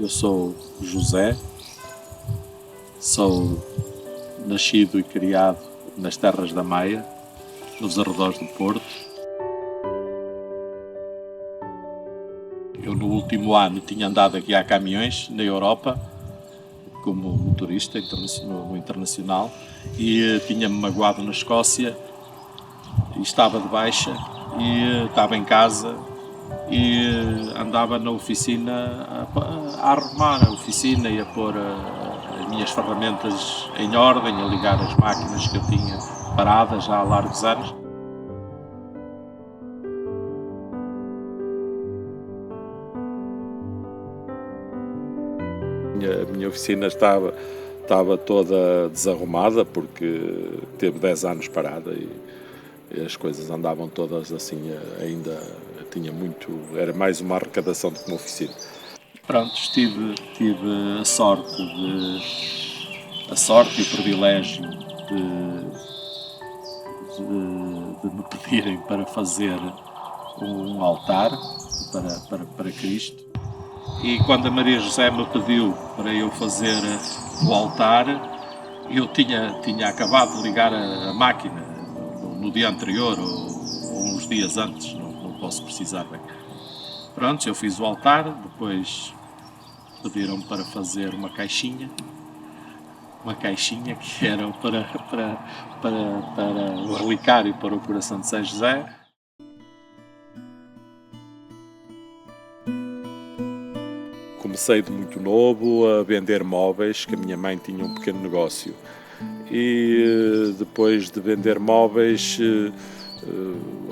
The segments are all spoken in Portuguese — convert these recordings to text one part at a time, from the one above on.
eu sou José, sou nascido e criado nas terras da Maia, nos arredores do Porto. Eu no último ano tinha andado a guiar caminhões na Europa, como motorista no internacional, e tinha-me magoado na Escócia, e estava de baixa, e estava em casa, e andava na oficina a arrumar a oficina e a pôr as minhas ferramentas em ordem, a ligar as máquinas que eu tinha paradas já há largos anos. A minha oficina estava toda desarrumada porque teve 10 anos parada e as coisas andavam todas assim, ainda tinha muito, era mais uma arrecadação do que uma oficina. Pronto, tive a sorte e o privilégio de me pedirem para fazer um altar para Cristo. E quando a Maria José me pediu para eu fazer o altar, eu tinha acabado de ligar a máquina no dia anterior ou uns dias antes, não posso precisar bem. Pronto, eu fiz o altar, depois pediram-me para fazer uma caixinha que era para o relicário para o coração de São José. Comecei de muito novo a vender móveis, que a minha mãe tinha um pequeno negócio. E depois de vender móveis,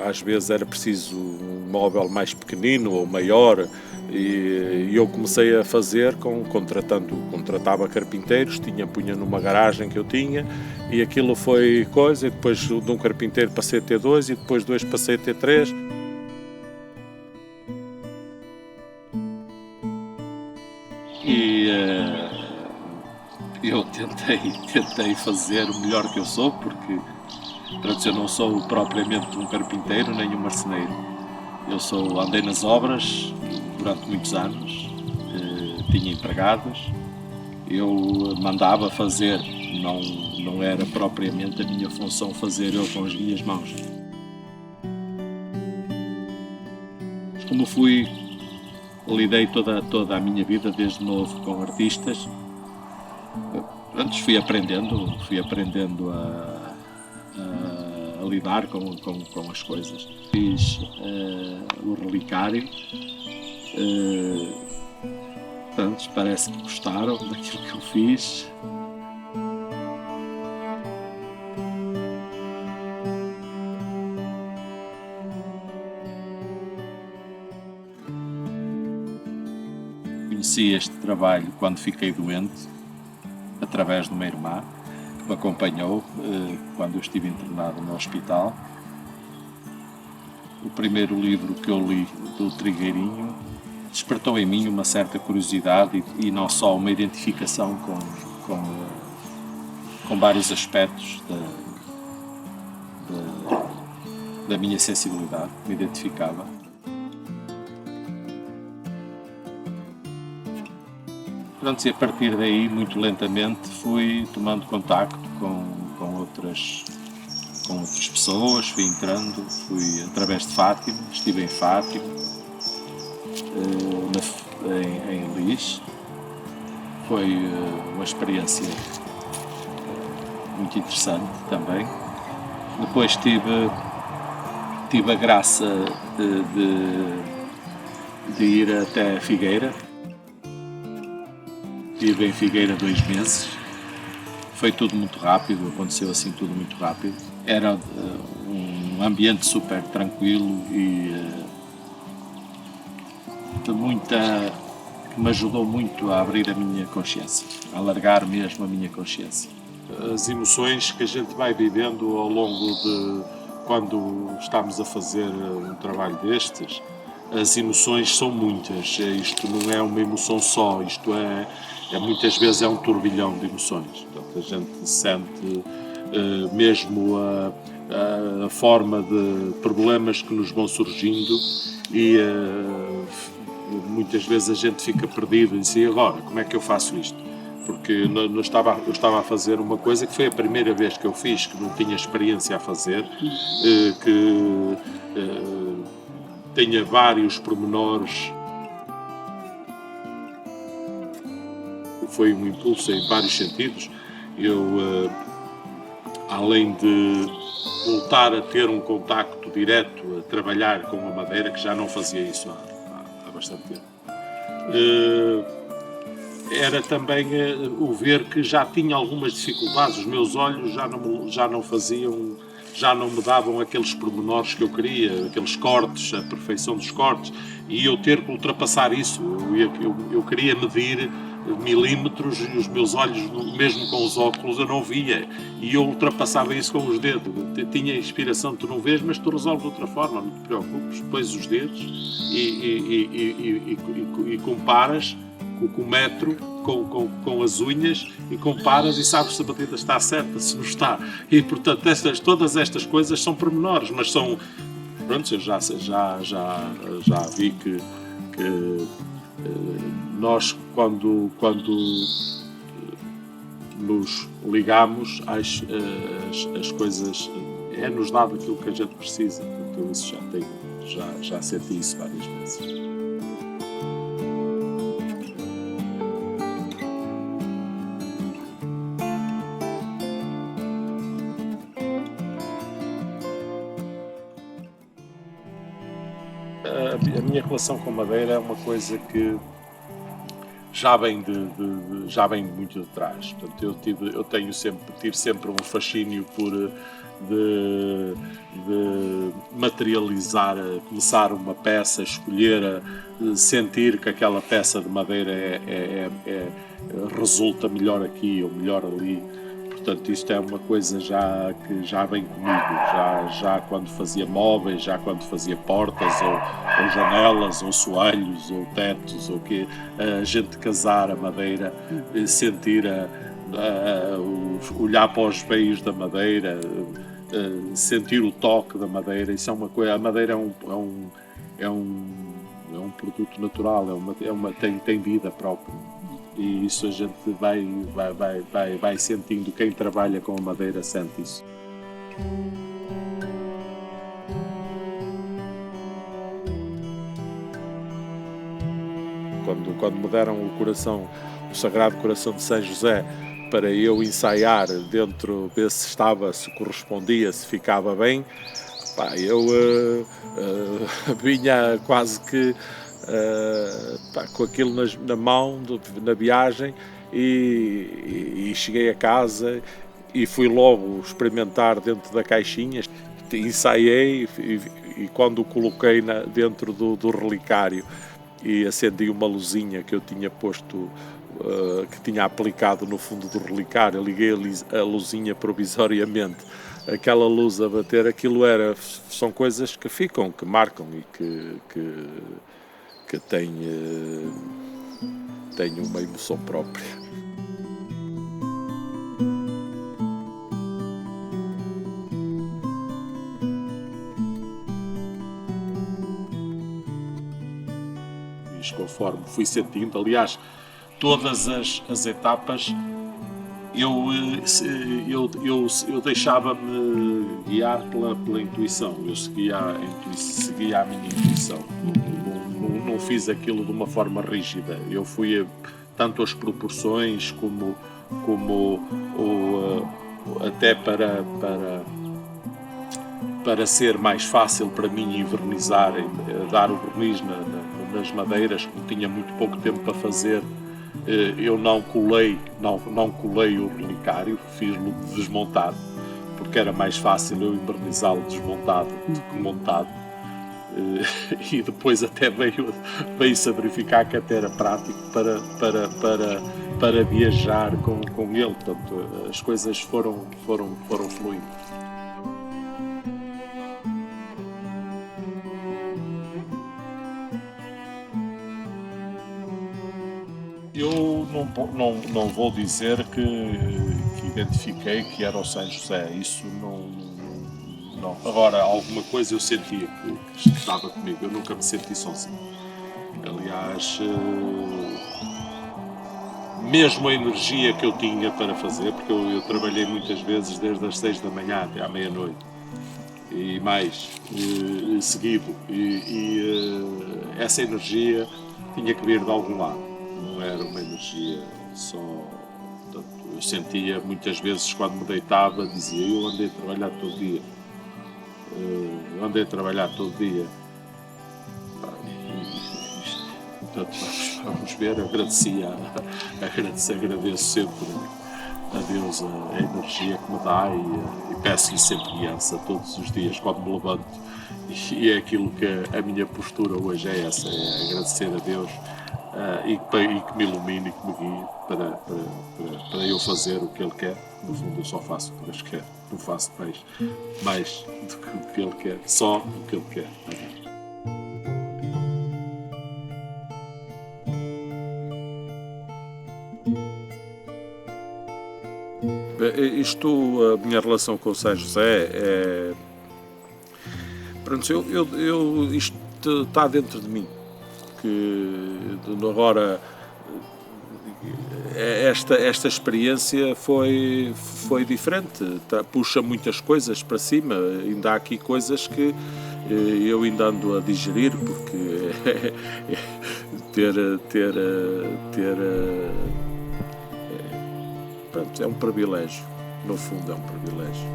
às vezes era preciso um móvel mais pequenino ou maior, e eu comecei a fazer contratava carpinteiros, punha numa garagem que eu tinha, e aquilo foi coisa, e depois de um carpinteiro passei a ter 2, e depois 2 passei a ter 3. E eu tentei fazer o melhor que eu sou, porque eu não sou propriamente um carpinteiro nem um marceneiro. Eu andei nas obras durante muitos anos, tinha empregados, eu mandava fazer, não era propriamente a minha função fazer eu com as minhas mãos. Como lidei toda a minha vida desde novo com artistas, antes fui aprendendo a lidar com as coisas. Fiz o relicário, portanto, parece que gostaram daquilo que eu fiz. Conheci este trabalho quando fiquei doente, através de uma irmã que me acompanhou quando eu estive internado no hospital. O primeiro livro que eu li, do Trigueirinho, despertou em mim uma certa curiosidade e não só uma identificação com vários aspectos da minha sensibilidade, me identificava. Pronto, e a partir daí, muito lentamente, fui tomando contacto com outras pessoas, fui entrando, fui através de Fátima, estive em Fátima, em Lis. Foi uma experiência muito interessante também. Depois tive a graça de ir até Figueira. Estive em Figueira 2 meses, foi tudo muito rápido, aconteceu assim tudo muito rápido. Era um ambiente super tranquilo e que me ajudou muito a abrir a minha consciência, a alargar mesmo a minha consciência. As emoções que a gente vai vivendo ao longo de quando estamos a fazer um trabalho destes, as emoções são muitas, isto não é uma emoção só, isto muitas vezes é um turbilhão de emoções. Portanto, a gente sente mesmo a forma de problemas que nos vão surgindo e muitas vezes a gente fica perdido em si agora, como é que eu faço isto? Porque eu estava a fazer uma coisa que foi a primeira vez que eu fiz, que não tinha experiência a fazer, que tenha vários pormenores. Foi um impulso em vários sentidos. Eu, além de voltar a ter um contacto direto, a trabalhar com a madeira, que já não fazia isso há bastante tempo, era também o ver que já tinha algumas dificuldades, os meus olhos já não faziam, já não me davam aqueles pormenores que eu queria, aqueles cortes, a perfeição dos cortes, e eu ter que ultrapassar isso. Eu queria medir milímetros e os meus olhos, mesmo com os óculos, eu não via, e eu ultrapassava isso com os dedos. Tinha inspiração, tu não vês, mas tu resolves de outra forma, não te preocupes, pões os dedos e comparas com o metro, com as unhas, e comparas e sabes se a batida está certa, se não está. E portanto todas estas coisas são pormenores, mas são, pronto, eu já vi que nós quando nos ligamos as coisas, é-nos dado aquilo que a gente precisa. Portanto, eu isso já senti isso várias vezes. A minha relação com madeira é uma coisa que já vem de muito de trás. Portanto, eu tive sempre um fascínio de materializar, começar uma peça, escolher, sentir que aquela peça de madeira resulta melhor aqui ou melhor ali. Portanto, isto é uma coisa que já vem comigo, já quando fazia móveis, já quando fazia portas, ou janelas, ou soalhos, ou tetos, ou que a gente casar a madeira, sentir, olhar para os veios da madeira, sentir o toque da madeira. Isso é uma coisa. A madeira é um produto natural, tem vida própria. E isso a gente vai sentindo. Quem trabalha com a madeira sente isso. Quando me deram o Sagrado Coração de São José, para eu ensaiar dentro, ver se correspondia, se ficava bem, eu vinha quase que com aquilo na mão, na viagem, e cheguei a casa e fui logo experimentar dentro da caixinha, ensaiei, e quando o coloquei dentro do relicário e acendi uma luzinha que eu tinha posto, que tinha aplicado no fundo do relicário, liguei a luzinha provisoriamente, aquela luz a bater, são coisas que ficam, que marcam e que têm uma emoção própria. E conforme fui sentindo, aliás, todas as etapas, eu deixava-me guiar pela intuição, eu seguia a minha intuição, não fiz aquilo de uma forma rígida, eu fui tanto as proporções como até para ser mais fácil para mim envernizar, dar o verniz nas madeiras, como tinha muito pouco tempo para fazer. Eu não colei o relicário, fiz-lo desmontado, porque era mais fácil eu envernizá-lo desmontado do que montado. E depois até veio-se a verificar que até era prático para viajar com ele. Portanto, as coisas foram fluindo. Eu não vou dizer que identifiquei que era o São José, isso não. Agora, alguma coisa eu sentia que estava comigo, eu nunca me senti sozinho. Aliás, mesmo a energia que eu tinha para fazer, porque eu trabalhei muitas vezes desde as 6 da manhã até à meia-noite e mais, seguido, essa energia tinha que vir de algum lado, não era uma energia só. Portanto, eu sentia muitas vezes quando me deitava, dizia: eu andei a trabalhar todo dia, Portanto, vamos ver, agradeço sempre a Deus a energia que me dá e peço-lhe sempre guiança todos os dias quando me levanto. E é aquilo que a minha postura hoje é essa, é agradecer a Deus e que me ilumine e que me guie para eu fazer o que Ele quer. No fundo, eu só faço o que Deus quer, não faço mais do que o que Ele quer, só o que Ele quer. A minha relação com o São José é. Pronto, isto está dentro de mim. Que agora esta experiência foi diferente, puxa muitas coisas para cima, ainda há aqui coisas que eu ainda ando a digerir, porque pronto, é um privilégio, no fundo é um privilégio.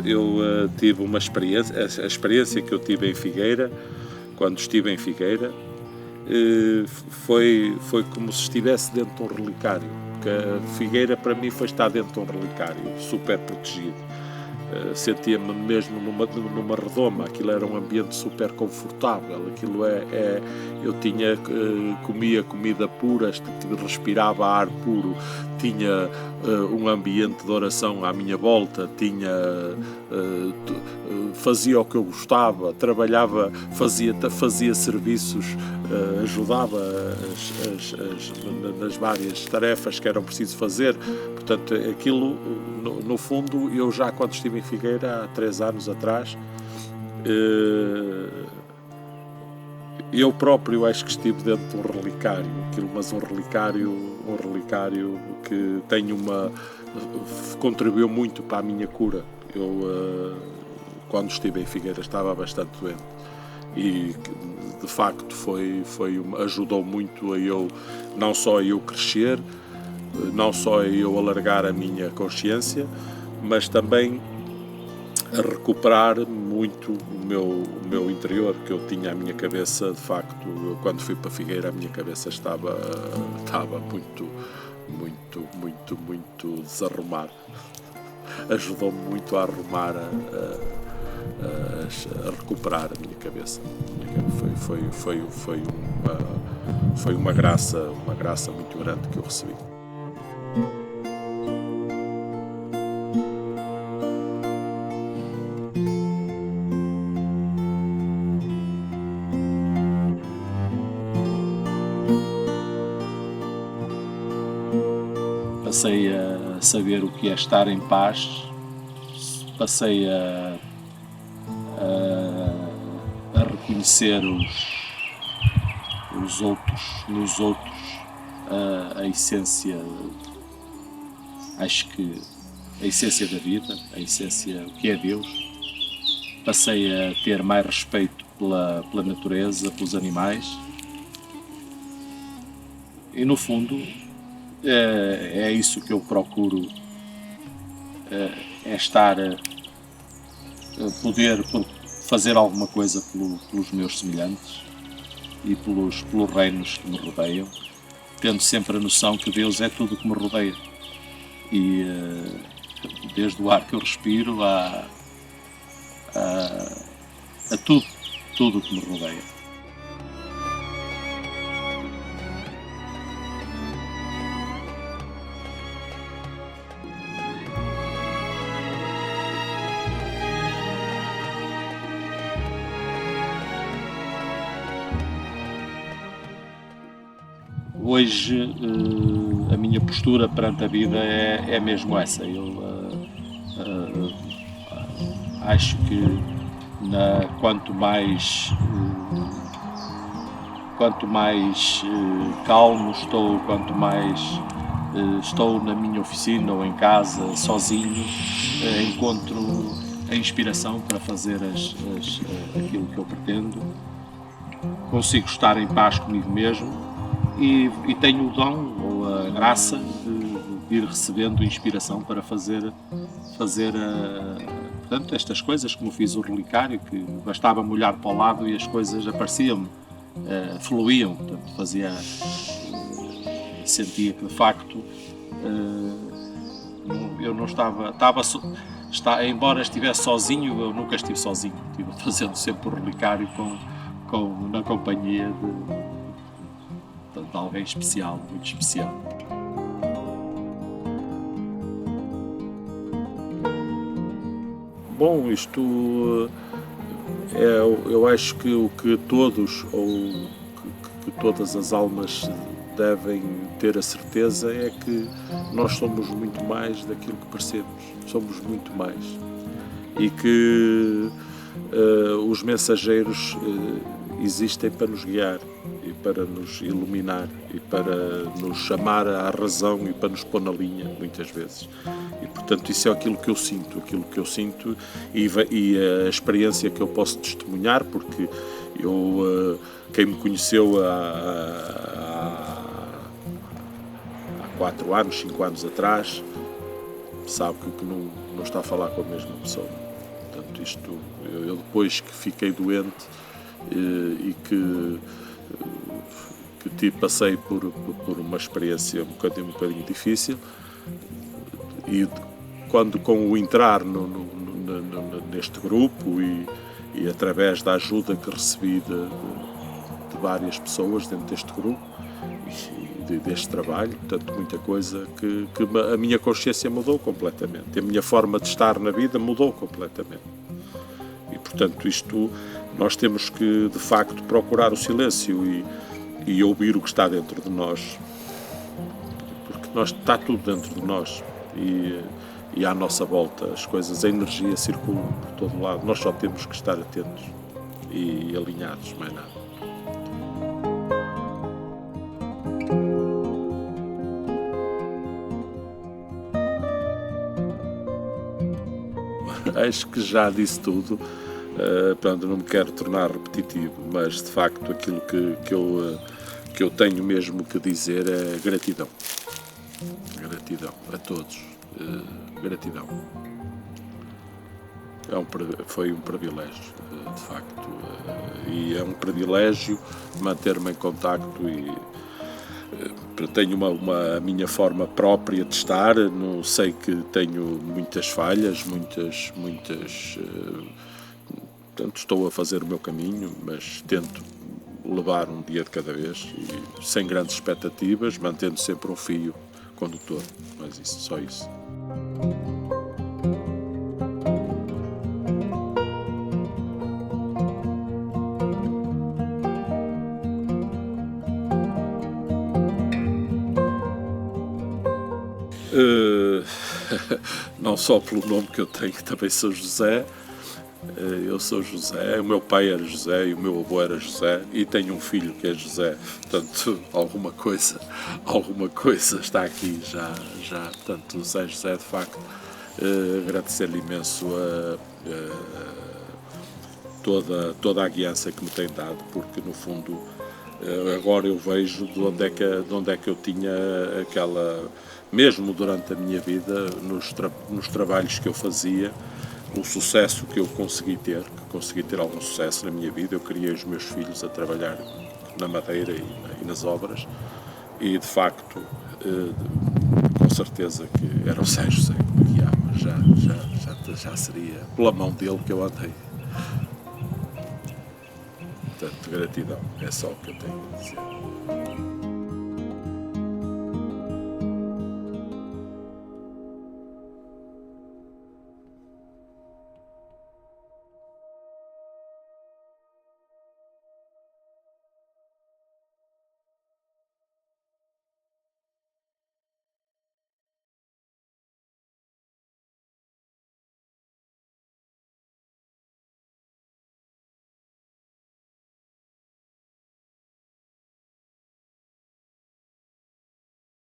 Eu tive uma experiência, a experiência que eu tive em Figueira, quando estive em Figueira, foi como se estivesse dentro de um relicário, porque a Figueira para mim foi estar dentro de um relicário, super protegido. Sentia-me mesmo numa redoma, aquilo era um ambiente super confortável, aquilo eu comia comida pura, respirava ar puro, tinha um ambiente de oração à minha volta, fazia o que eu gostava, trabalhava, fazia serviços, ajudava nas várias tarefas que eram preciso fazer. Portanto, aquilo, no fundo, eu já quando estive em Figueira, há 3 anos atrás, eu próprio acho que estive dentro de um relicário, mas um relicário que contribuiu muito para a minha cura. Eu, quando estive em Figueira, estava bastante doente e, de facto, ajudou muito não só a eu crescer, não só a eu alargar a minha consciência, mas também a recuperar muito o meu interior, que eu tinha a minha cabeça, de facto, quando fui para Figueira, a minha cabeça estava muito desarrumada. Ajudou-me muito a arrumar, a recuperar a minha cabeça. Foi uma graça muito grande que eu recebi. Passei a saber o que é estar em paz, passei a reconhecer nos outros a essência, acho que a essência da vida, a essência, o que é Deus. Passei a ter mais respeito pela natureza, pelos animais e, no fundo, é isso que eu procuro, é estar poder fazer alguma coisa pelos meus semelhantes e pelos reinos que me rodeiam, tendo sempre a noção que Deus é tudo o que me rodeia e desde o ar que eu respiro a tudo o que me rodeia. Hoje a minha postura perante a vida é mesmo essa. Acho que quanto mais calmo estou, quanto mais estou na minha oficina ou em casa sozinho, encontro a inspiração para fazer aquilo que eu pretendo, consigo estar em paz comigo mesmo e tenho o dom ou a graça de ir recebendo inspiração para fazer portanto, estas coisas, como fiz o relicário, que bastava-me olhar para o lado e as coisas apareciam-me, fluíam, portanto, sentia que de facto eu não embora estivesse sozinho, eu nunca estive sozinho, estive fazendo sempre o relicário na companhia de alguém especial, muito especial. Bom, isto eu acho que o que todos ou que todas as almas devem ter a certeza é que nós somos muito mais daquilo que parecemos, somos muito mais, e que os mensageiros existem para nos guiar e para nos iluminar e para nos chamar à razão e para nos pôr na linha, muitas vezes. E, portanto, isso é aquilo que eu sinto e a experiência que eu posso testemunhar, porque quem me conheceu há 4 anos, 5 anos atrás, sabe que não está a falar com a mesma pessoa. Portanto, eu depois que fiquei doente e que passei por uma experiência um bocadinho difícil, e quando com o entrar neste grupo e através da ajuda que recebi de várias pessoas dentro deste grupo e deste trabalho, portanto, muita coisa que a minha consciência mudou completamente, a minha forma de estar na vida mudou completamente. E, portanto, nós temos que, de facto, procurar o silêncio e ouvir o que está dentro de nós, porque está tudo dentro de nós e à nossa volta as coisas, a energia circula por todo lado, nós só temos que estar atentos e alinhados, mais nada. Acho que já disse tudo, portanto não me quero tornar repetitivo, mas de facto aquilo que eu tenho mesmo que dizer é gratidão. Gratidão a todos, gratidão. Foi um privilégio, de facto, e é um privilégio manter-me em contacto e tenho a minha forma própria de estar. Não sei que tenho muitas falhas, portanto, estou a fazer o meu caminho, mas tento levar um dia de cada vez e sem grandes expectativas, mantendo sempre um fio condutor, mas só isso. Não só pelo nome que eu tenho, também sou José. Eu sou José, o meu pai era José e o meu avô era José e tenho um filho que é José, portanto alguma coisa está aqui já, portanto José, de facto, agradecer-lhe imenso toda a guiança que me tem dado, porque no fundo agora eu vejo de onde é que eu tinha aquela, mesmo durante a minha vida, nos trabalhos que eu fazia, o sucesso que eu consegui ter algum sucesso na minha vida. Eu criei os meus filhos a trabalhar na madeira e nas obras e, de facto, com certeza que era o São José que me guiava, já seria pela mão dele que eu andei. Portanto, gratidão, é só o que eu tenho a dizer.